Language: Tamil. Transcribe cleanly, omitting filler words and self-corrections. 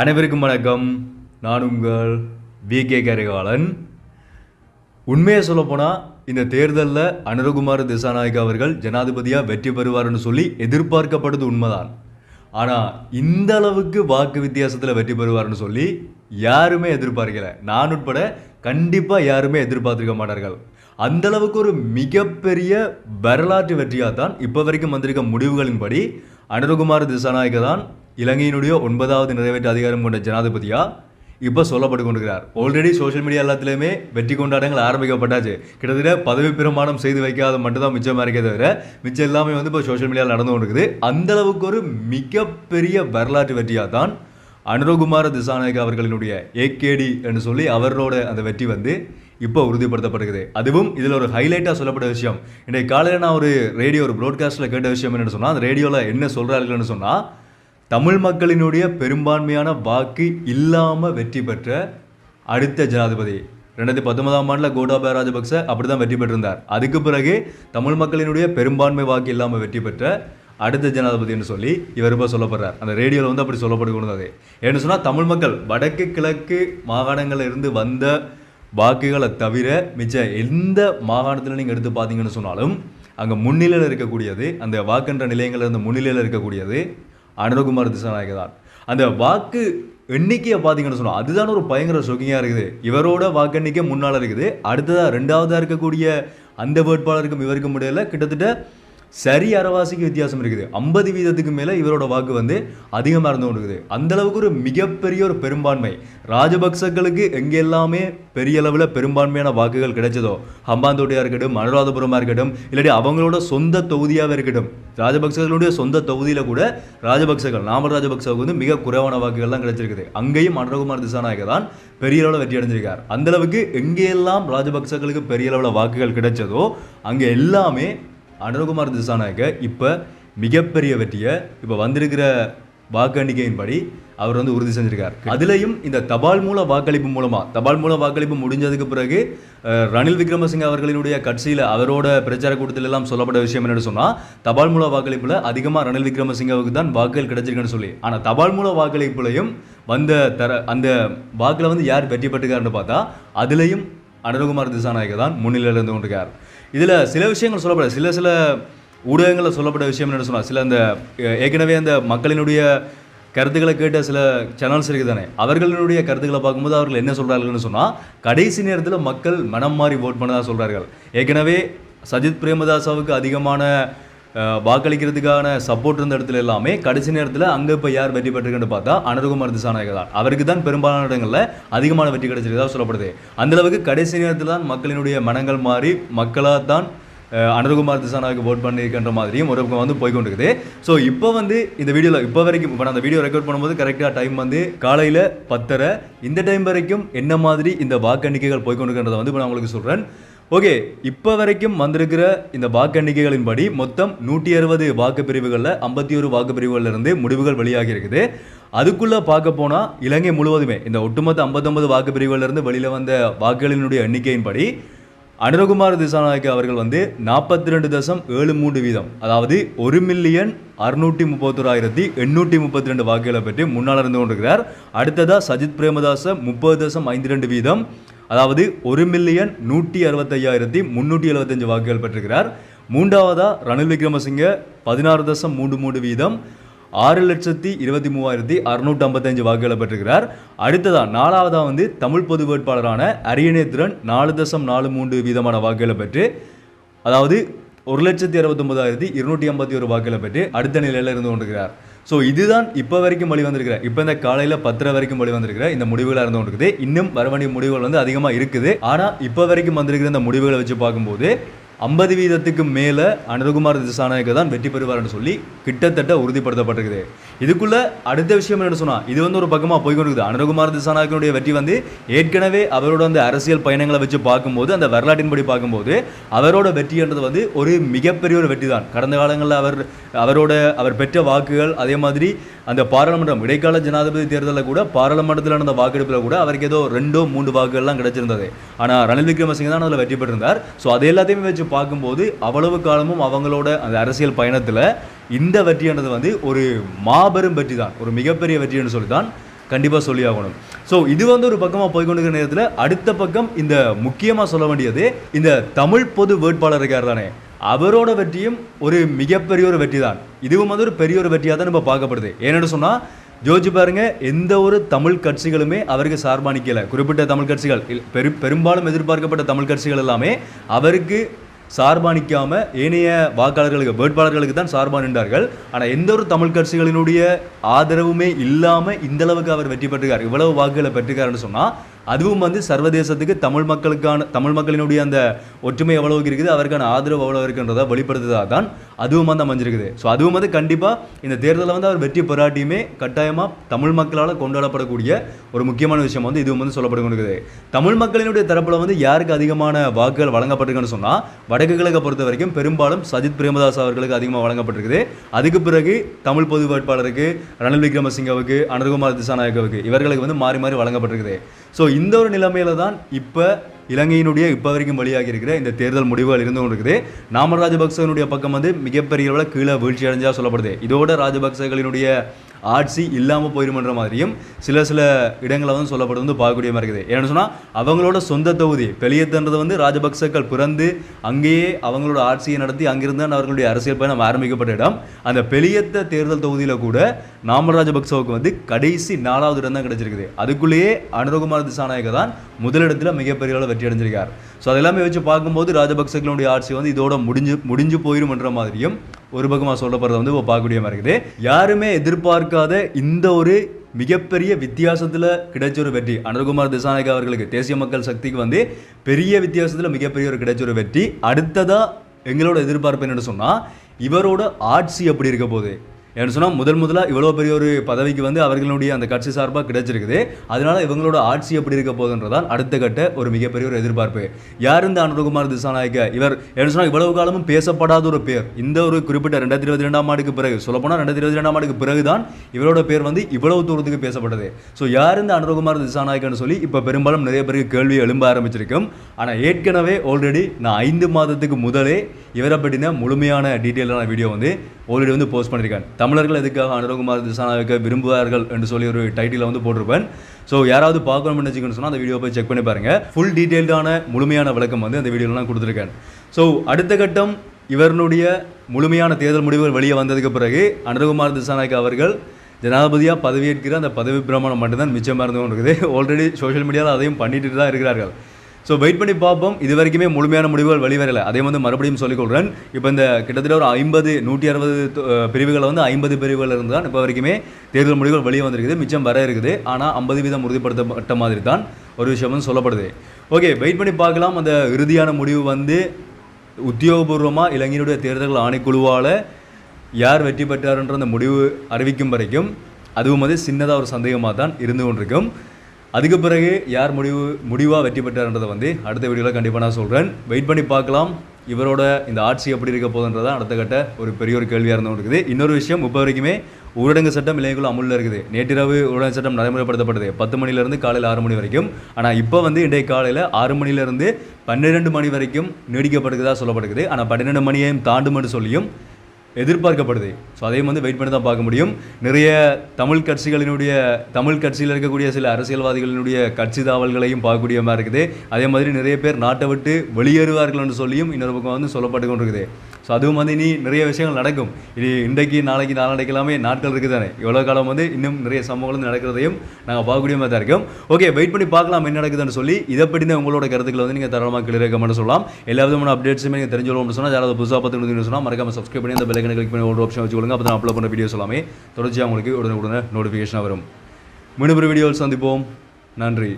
அனைவருக்கும் வணக்கம். நான் உங்கள் வி.கே. கரிகாலன். உண்மையை சொல்லப்போனால் இந்த தேர்தலில் அனுரகுமார திசாநாயக்கா அவர்கள் ஜனாதிபதியாக வெற்றி பெறுவார்னு சொல்லி எதிர்பார்க்கப்படுது உண்மைதான். ஆனால் இந்த அளவுக்கு வாக்கு வித்தியாசத்தில் வெற்றி பெறுவார்னு சொல்லி யாருமே எதிர்பார்க்கலை. நான் உட்பட கண்டிப்பாக யாருமே எதிர்பார்த்திருக்க மாட்டார்கள். அந்த அளவுக்கு ஒரு மிகப்பெரிய வரலாற்று வெற்றியாக தான் இப்போ வரைக்கும் வந்திருக்க முடிவுகளின்படி அனுரகுமார திசாநாயக்கா தான் இலங்கையினுடைய 9வது நிறைவேற்று அதிகாரம் கொண்ட ஜனாதிபதியாக இப்போ சொல்லப்பட்டு கொண்டிருக்கிறார். ஆல்ரெடி சோஷியல் மீடியா எல்லாத்துலேயுமே வெற்றி கொண்டாட்டங்கள் ஆரம்பிக்கப்பட்டாச்சு. கிட்டத்தட்ட பதவி பிரமாணம் செய்து வைக்காத மட்டும்தான் மிச்சமாக இருக்கே தவிர மிச்சம் எல்லாமே இப்போ சோஷியல் மீடியாவில் நடந்து கொண்டிருக்குது. அந்தளவுக்கு ஒரு மிகப்பெரிய வரலாற்று வெற்றியாக தான் அனுரகுமார திசாநாயக்கா அவர்களினுடைய ஏகேடி என்று சொல்லி அவரோட அந்த வெற்றி இப்போ உறுதிப்படுத்தப்படுகிறது. அதுவும் இதில் ஒரு ஹைலைட்டாக சொல்லப்பட்ட விஷயம், இன்றைக்கு காலையில் நான் ஒரு ப்ராட்காஸ்ட்டில் கேட்ட விஷயம் என்னென்னு சொன்னால், அந்த ரேடியோவில் என்ன சொல்கிறார்கள்னு சொன்னால், தமிழ் மக்களினுடைய பெரும்பான்மையான வாக்கு இல்லாமல் வெற்றி பெற்ற அடுத்த ஜனாதிபதி 2019ஆம் ஆண்டில் கோட்டாபய ராஜபக்ச அப்படி தான் வெற்றி பெற்றிருந்தார். அதுக்கு பிறகு தமிழ் மக்களினுடைய பெரும்பான்மை வாக்கு இல்லாமல் வெற்றி பெற்ற அடுத்த ஜனாதிபதினு சொல்லி இவர் இப்போ சொல்லப்படுறார். அந்த ரேடியோவில் அப்படி சொல்லப்பட்டு கொண்டது. ஏன்னு சொன்னால், தமிழ் மக்கள் வடக்கு கிழக்கு மாகாணங்களில் இருந்து வந்த வாக்குகளை தவிர மிச்ச எந்த மாகாணத்தில் நீங்கள் எடுத்து பார்த்தீங்கன்னு சொன்னாலும் அங்கே முன்னிலையில் இருக்கக்கூடியது, அந்த வாக்குன்ற நிலையங்களில் இருந்து முன்னிலையில் இருக்கக்கூடியது அனுரகுமார திசாநாயக்கா தான். அந்த வாக்கு எண்ணிக்கையை பார்த்தீங்கன்னு சொன்னால் அதுதான் ஒரு பயங்கர ஷோக்கிங்காக இருக்குது. இவரோட வாக்கு எண்ணிக்கை முன்னால் இருக்குது. அடுத்ததாக 2வதாக இருக்கக்கூடிய அந்த வேட்பாளருக்கும் இவருக்கும் முடியல கிட்டத்தட்ட சரி அரைவாசிக்கு வித்தியாசம் இருக்குது. 50% மேலே இவரோட வாக்கு அதிகமாக இருந்து கொண்டிருக்குது. அந்தளவுக்கு ஒரு மிகப்பெரிய ஒரு பெரும்பான்மை ராஜபக்சர்களுக்கு எங்கே எல்லாமே பெரிய அளவில் பெரும்பான்மையான வாக்குகள் கிடைச்சதோ, ஹம்பாந்தோட்டையாக இருக்கட்டும், அனுராதபுரமாக இருக்கட்டும், இல்லாட்டி அவங்களோட சொந்த தொகுதியாக இருக்கட்டும், ராஜபக்சர்களுடைய சொந்த தொகுதியில் கூட நாமல் ராஜபக்சவுக்கு மிக குறைவான வாக்குகள் தான் கிடைச்சிருக்குது. அங்கேயும் அனுரகுமார திசாநாயக்கா தான் பெரிய அளவில் வெற்றி அடைஞ்சிருக்கார். அந்தளவுக்கு எங்கெல்லாம் ராஜபக்சர்களுக்கு பெரிய அளவில் வாக்குகள் கிடைச்சதோ அங்கே எல்லாமே அனுரகுமார திசாநாயக்கா இப்போ மிகப்பெரிய வெற்றியை இப்போ வந்திருக்கிற வாக்கு எண்ணிக்கையின்படி அவர் உறுதி செஞ்சிருக்கார். அதுலேயும் இந்த தபால் மூல வாக்களிப்பு முடிஞ்சதுக்கு பிறகு ரணில் விக்ரமசிங்க அவர்களினுடைய கட்சியில் அவரோட பிரச்சார கூட்டத்தில் எல்லாம் சொல்லப்பட்ட விஷயம் என்னன்னு சொன்னால், தபால் மூல வாக்களிப்பில் அதிகமாக ரணில் விக்ரமசிங்கவுக்கு தான் வாக்குகள் கிடைச்சிருக்குன்னு சொல்லி. ஆனால் தபால் மூல வாக்களிப்புலையும் அந்த வாக்கில் யார் வெற்றி பெற்றுக்காருன்னு பார்த்தா அதுலேயும் அனுரகுமார திசாநாயக்கா தான் முன்னிலையில் இருந்து கொண்டிருக்கார். இதில் சில விஷயங்கள் சொல்லப்பட சில ஊடகங்களில் சொல்லப்பட்ட விஷயம் என்ன சொன்னால், சில அந்த ஏற்கனவே அந்த மக்களினுடைய கருத்துக்களை கேட்ட சில சேனல்ஸ் இருக்குது தானே, அவர்களுடைய கருத்துக்களை பார்க்கும்போது அவர்கள் என்ன சொல்கிறார்கள்னு சொன்னால், கடைசி நேரத்தில் மக்கள் மனம் மாறி ஓட் பண்ணதாக சொல்கிறார்கள். ஏற்கனவே சஜித் பிரேமதாசாவுக்கு அதிகமான வாக்களிக்கிறதுக்கான சப்போர்ட் இருந்த இடத்துல எல்லாமே கடைசி நேரத்தில் அங்கே இப்போ யார் வெற்றி பெற்றிருக்குன்னு பார்த்தா அனுரகுமார திசாநாயக்கா தான். அவருக்கு தான் பெரும்பாலான இடங்களில் அதிகமான வெற்றி கிடைச்சிருக்கதாக சொல்லப்படுது. அந்தளவுக்கு கடைசி நேரத்தில் தான் மக்களினுடைய மனங்கள் மாறி மக்களாக தான் அனுரகுமார திசாநாயக்கா ஓட் பண்ணியிருக்கின்ற மாதிரியும் ஒரு பக்கம் போய்கொண்டிருக்குது. ஸோ இப்போ இந்த வீடியோவில் இப்போ வரைக்கும் நான் அந்த வீடியோ ரெக்கார்ட் பண்ணும்போது கரெக்டாக டைம் காலையில் 10:30. இந்த டைம் வரைக்கும் என்ன மாதிரி இந்த வாக்கு எண்ணிக்கைகள் போய்கொண்டிருக்கின்றதை இப்போ நான் உங்களுக்கு சொல்கிறேன். ஓகே, இப்போ வரைக்கும் வந்திருக்கிற இந்த வாக்கு எண்ணிக்கைகளின்படி மொத்தம் 160 வாக்கு பிரிவுகளில் 51 வாக்கு பிரிவுகளிலிருந்து முடிவுகள் வெளியாகி இருக்குது. அதுக்குள்ளே பார்க்க போனால் இலங்கை முழுவதுமே இந்த ஒட்டுமொத்த 59 வாக்கு பிரிவுகளிலிருந்து வெளியில் வந்த வாக்குகளினுடைய எண்ணிக்கையின்படி அனுரகுமார திசாநாயக்கா அவர்கள் 42.73%, அதாவது 1,631,832 வாக்குகளை பெற்று முன்னால் இருந்து கொண்டிருக்கிறார். அடுத்ததாக சஜித் பிரேமதாச 30.52%, அதாவது 1,165,375 வாக்குகள் பெற்றிருக்கிறார். மூன்றாவதா ரணில் விக்ரமசிங்க 16.33%, 6,23,655 வாக்குகளை பெற்றிருக்கிறார். அடுத்ததா நாலாவதா தமிழ் பொது வேட்பாளரான அரியநேத்திரன் 4.43% வாக்குகளை பெற்று, அதாவது 1,69,251 வாக்குகளை பெற்று அடுத்த நிலையில் இருந்து கொண்டிருக்கிறார். ஸோ இதுதான் இப்போ வரைக்கும் வெளிவந்திருக்கிற, இப்போ இந்த காலையில் 10:30 வரைக்கும் வெளிவந்திருக்கிற இந்த முடிவுகளாக இருந்து கொண்டிருக்குது. இன்னும் வர வேண்டிய முடிவுகள் அதிகமாக இருக்குது. ஆனால் இப்போ வரைக்கும் வந்திருக்கிற இந்த முடிவுகளை வச்சு பார்க்கும்போது 50% மேலே அனுரகுமார திசாநாயக்கா தான் வெற்றி பெறுவார்னு சொல்லி கிட்டத்தட்ட உறுதிப்படுத்தப்பட்டிருக்குது. இதுக்குள்ள அடுத்த விஷயம் என்னன்னு சொன்னால், இது ஒரு பக்கமாக போய்கொண்டிருக்குது. அனுரகுமார திசாநாயக்கனுடைய வெற்றி ஏற்கனவே அவரோட அந்த அரசியல் பயணங்களை வச்சு பார்க்கும்போது, அந்த வரலாற்றின்படி பார்க்கும்போது அவரோட வெற்றின்றது ஒரு மிகப்பெரிய ஒரு வெற்றி தான். கடந்த காலங்களில் அவர் பெற்ற வாக்குகள், அதே மாதிரி அந்த பாராளுமன்றம் இடைக்கால ஜனாதிபதி தேர்தலில் கூட பாராளுமன்றத்தில் நடந்த வாக்கெடுப்பில் கூட அவருக்கு ஏதோ 2-3 வாக்குகள்லாம் கிடைச்சிருந்தது. ஆனால் ரணில் விக்ரமசிங்க தான் அதில் வெற்றி பெற்றிருந்தார். ஸோ அது எல்லாத்தையுமே வச்சு பார்க்கும்போது அவ்வளவு காலமும் அவங்களோட அந்த அரசியல் பயணத்தில் இந்த வெற்றியானது ஒரு மாபெரும் வெற்றி தான், ஒரு மிகப்பெரிய வெற்றி என்று சொல்லி தான் கண்டிப்பாக சொல்லி ஆகணும். ஸோ இது வந்து ஒரு பக்கமாக போய்கொண்டிருக்கிற நேரத்தில் அடுத்த பக்கம் இந்த முக்கியமாக சொல்ல வேண்டியது இந்த தமிழ் பொது வேட்பாளர் இருக்கார் தானே, அவரோட வெற்றியும் ஒரு மிகப்பெரிய ஒரு வெற்றி தான். இதுவும் வந்து ஒரு பெரிய ஒரு வெற்றியாக தான் நம்ம பார்க்கப்படுது. ஏன்னு சொன்னால் ஜோதிச்சு பாருங்க, எந்த ஒரு தமிழ் கட்சிகளுமே அவருக்கு சார்பாக நிற்கலை. குறிப்பிட்ட தமிழ் கட்சிகள் பெரும்பாலும் எதிர்பார்க்கப்பட்ட தமிழ் கட்சிகள் எல்லாமே அவருக்கு சார்பாக நிற்காமல் ஏனைய வாக்காளர்களுக்கு வேட்பாளர்களுக்கு தான் சார்பாக நின்றார்கள். ஆனால் எந்த ஒரு தமிழ் கட்சிகளினுடைய ஆதரவுமே இல்லாமல் இந்தளவுக்கு அவர் வெற்றி பெற்றிருக்கார், இவ்வளவு வாக்குகளை பெற்றிருக்காருன்னு சொன்னால் அதுவும் வந்து சர்வதேசத்துக்கு தமிழ் மக்களினுடைய அந்த ஒற்றுமை எவ்வளவு இருக்குது, அவருக்கான ஆதரவு எவ்வளவு இருக்குன்றதை வெளிப்படுத்துவதாக தான் அதுவும் வந்து அமைஞ்சிருக்குது. ஸோ அதுவும் வந்து கண்டிப்பாக இந்த தேர்தலில் வந்து அவர் வெற்றி பெறாட்டியுமே கட்டாயமாக தமிழ் மக்களால் கொண்டாடப்படக்கூடிய ஒரு முக்கியமான விஷயம் வந்து இதுவும் வந்து சொல்லப்பட்டு கொண்டிருக்குது. தமிழ் மக்களினுடைய தரப்பில் வந்து யாருக்கு அதிகமான வாக்குகள் வழங்கப்பட்டிருக்குன்னு சொன்னால் வடக்கு கிழக்கை பொறுத்த வரைக்கும் பெரும்பாலும் சஜித் பிரேமதாஸ் அவர்களுக்கு அதிகமாக வழங்கப்பட்டிருக்குது. அதுக்கு பிறகு தமிழ் பொது வேட்பாளருக்கு ரணில் விக்ரமசிங்கவுக்கு, அனுரகுமார் திசாநாயக்கவுக்கு, இவர்களுக்கு வந்து மாறி மாறி வழங்கப்பட்டிருக்குது. ஸோ இந்த ஒரு நிலைமையில தான் இப்போ இலங்கையினுடைய இப்போ வரைக்கும் வெளியாகி இருக்கிற இந்த தேர்தல் முடிவுகள் இருந்து கொண்டிருக்குது. நாமல் ராஜபக்சனுடைய பக்கம் வந்து மிகப்பெரிய அளவில் கீழே வீழ்ச்சி அடைஞ்சா சொல்லப்படுது. இதோட ராஜபக்சகளினுடைய ஆட்சி இல்லாமல் போயிருமன்ற மாதிரியும் சில இடங்களை வந்து சொல்லப்பட்டு வந்து பார்க்கக்கூடிய மாதிரி இருக்குது. ஏன்னு சொன்னால் அவங்களோட சொந்த தொகுதி பெலியத்தன்றது வந்து ராஜபக்சக்கள் பிறந்து அங்கேயே அவங்களோட ஆட்சியை நடத்தி அங்கிருந்து தான் அவர்களுடைய அரசியல் பயணம் ஆரம்பிக்கப்பட்ட இடம். அந்த பெலியத்த தேர்தல் தொகுதியில் கூட நாமல் ராஜபக்சவுக்கு வந்து கடைசி 4வது இடம் தான் கிடைச்சிருக்குது. அதுக்குள்ளேயே அனுரகுமார் திசாநாயக்க தான் முதலிடத்தில் மிகப்பெரிய அளவில் வெற்றி அடைஞ்சிருக்கார். ஸோ அதெல்லாமே வச்சு பார்க்கும்போது ராஜபக்சர்களுடைய ஆட்சி வந்து இதோட முடிஞ்சு போயிருமன்ற மாதிரியும் ஒரு பக்கமாக சொல்லப்படுறத வந்து பார்க்கக்கூடிய மாதிரி இருக்குது. யாருமே எதிர்பார்க்காத இந்த ஒரு மிகப்பெரிய வித்தியாசத்தில் கிடைச்ச ஒரு வெற்றி அனுரகுமார் திசாநாயக்க அவர்களுக்கு, தேசிய மக்கள் சக்திக்கு வந்து பெரிய வித்தியாசத்தில் மிகப்பெரிய ஒரு கிடைச்ச ஒரு வெற்றி. அடுத்ததாக எங்களோட எதிர்பார்ப்பு என்னென்னு சொன்னால் இவரோட ஆட்சி எப்படி இருக்க போகுது. ஏன்னு சொன்னால் முதலாக இவ்வளோ பெரிய ஒரு பதவிக்கு வந்து அவர்களுடைய அந்த கட்சி சார்பாக கிடைச்சிருக்குது. அதனால இவங்களோட ஆட்சி எப்படி இருக்க போகுதுன்றதான் அடுத்த கட்ட ஒரு மிகப்பெரிய ஒரு எதிர்பார்ப்பு. யார் இந்த அனுரகுமார் திசாநாயக்க, இவர் ஏன்னு சொன்னால் இவ்வளவு காலமும் பேசப்படாத ஒரு பேர். இந்த ஒரு குறிப்பிட்ட 2022ஆம் ஆண்டுக்கு பிறகு சொல்லப்போனால் 2022ஆம் ஆண்டுக்கு பிறகுதான் இவரோட பேர் வந்து இவ்வளவு தூரத்துக்கு பேசப்பட்டது. ஸோ யார் இந்த அனுரகுமார் திசாநாயக்கன்னு சொல்லி இப்போ பெரும்பாலும் நிறைய பேருக்கு கேள்வி எழும்ப ஆரம்பிச்சிருக்கும். ஆனால் ஏற்கனவே ஆல்ரெடி நான் 5 மாதத்துக்கு முதலே இவரை பற்றின முழுமையான டீட்டெயிலான வீடியோ வந்து ஆல்ரெடி வந்து போஸ்ட் பண்ணியிருக்கேன். தமிழர்கள் எதுக்காக அனுரகுமார் திசாநாயக்க விரும்புவார்கள் என்று சொல்லி ஒரு டைட்டில் வந்து போட்டிருப்பேன். ஸோ யாராவது பார்க்கணும்னு நினச்சிக்கணும்னு சொன்னால் அந்த வீடியோ போய் செக் பண்ணி பாருங்கள். ஃபுல் டீட்டெயில்டான முழுமையான விளக்கம் வந்து அந்த வீடியோலாம் கொடுத்துருக்கேன். ஸோ அடுத்த கட்டம் இவருடைய முழுமையான தேர்தல் முடிவுகள் வெளியே வந்ததுக்கு பிறகு அனுரகுமார் திசாநாயக்க அவர்கள் ஜனாதிபதியாக பதவியேற்கிற அந்த பதவி பிரமாணம் மட்டும்தான் மிச்சமாக இருந்து கொண்டு இருக்குது. ஆல்ரெடி சோஷியல் மீடியாவில் அதையும் பண்ணிட்டு தான் இருக்கிறார்கள். ஸோ வெயிட் பண்ணி பார்ப்போம். இது வரைக்குமே முழுமையான முடிவுகள் வெளிவரலை. அதே வந்து மறுபடியும் சொல்லிக்கொள்கிறேன். இப்போ இந்த கிட்டத்தட்ட ஒரு 160 பிரிவுகளை வந்து 50 பிரிவுகள் இருந்து தான் இப்போ வரைக்குமே தேர்தல் முடிவுகள் வெளியே வந்திருக்குது. மிச்சம் வர இருக்குது. ஆனால் 50% உறுதிப்படுத்தப்பட்ட மாதிரி தான் ஒரு விஷயம் வந்து சொல்லப்படுது. ஓகே, வெயிட் பண்ணி பார்க்கலாம். அந்த இறுதியான முடிவு வந்து உத்தியோகபூர்வமாக இலங்கையினுடைய தேர்தல் ஆணைக்குழுவால் யார் வெற்றி பெற்றார்ன்ற அந்த முடிவு அறிவிக்கும் வரைக்கும் அதுவும் வந்து சின்னதாக ஒரு சந்தேகமாக தான் இருந்து கொண்டிருக்கும். அதுக்கு பிறகு யார் முடிவாக வெற்றி பெற்றார்ன்றதை வந்து அடுத்த வீடியோவில் கண்டிப்பாக நான் சொல்கிறேன். வெயிட் பண்ணி பார்க்கலாம். இவரோட இந்த ஆட்சி எப்படி இருக்க போகுதுன்றதான் அடுத்த கட்ட ஒரு பெரிய ஒரு கேள்வியாக இருந்து இருக்குது. இன்னொரு விஷயம், இப்போ வரைக்குமே ஊரடங்கு சட்டம் இலங்கைக்குள்ள அமுலில் இருக்குது. நேற்றிரவு ஊரடங்கு சட்டம் நடைமுறைப்படுத்தப்படுது 10 மணிலேருந்து காலையில் 6 மணி வரைக்கும். ஆனால் இப்போ வந்து இன்றைய காலையில் 6 மணிலேருந்து 12 மணி வரைக்கும் நீடிக்கப்படுகிறதா சொல்லப்படுகிறது. ஆனால் 12 மணியையும் தாண்டுமென்று சொல்லியும் எதிர்பார்க்கப்படுது. ஸோ அதையும் வந்து வெயிட் பண்ணி தான் பார்க்க முடியும். நிறைய தமிழ் கட்சியில் இருக்கக்கூடிய சில அரசியல்வாதிகளினுடைய கட்சி தாவல்களையும் பார்க்கக்கூடிய மாதிரி இருக்குது. அதே மாதிரி நிறைய பேர் நாட்டை விட்டு வெளியேறுவார்கள் என்று சொல்லியும் இன்னொரு பக்கம் வந்து சொல்லப்பட்டு கொண்டிருக்குது. ஸோ அதுவும் வந்து இனி நிறைய விஷயங்கள் நடக்கும். இது இன்றைக்கு நாளைக்கு நாளடைக்கலாமே நாட்கள் இருக்குது தானே. இவ்வளோ காலம் வந்து இன்னும் நிறைய சம்பவங்கள் நடக்கிறதையும் நாங்கள் பார்க்கக்கூடிய மாதிரி தான் இருக்கும். ஓகே, வெயிட் பண்ணி பார்க்கலாம் என்ன நடக்குதுன்னு சொல்லி. இதை பற்றின உங்களோட கருத்துக்களை வந்து நீங்கள் தாராளமாக கிளியர் கமெண்ட் சொல்லலாம். எல்லா விதமான அப்டேட்ஸுமே நீங்கள் தெரிஞ்சுக்கணும்னு சொன்னால் யாராவது புதுசாக பார்த்து சொன்னால் மறக்காம சப்ஸ்கிரைப் பண்ணி அந்த பெல்லைக்கனை கிளிக் பண்ணி ஒரு ஆப்ஷன் வச்சுக்கொள்ளுங்க. அப்போ தான் அப்லோட் பண்ணுற வீடியோஸ் எல்லாமே தொடர்ச்சியாக உங்களுக்கு உடனே நோட்டிஃபிகேஷனாக வரும். மீண்டும் ஒரு வீடியோவில் சந்திப்போம். நன்றி.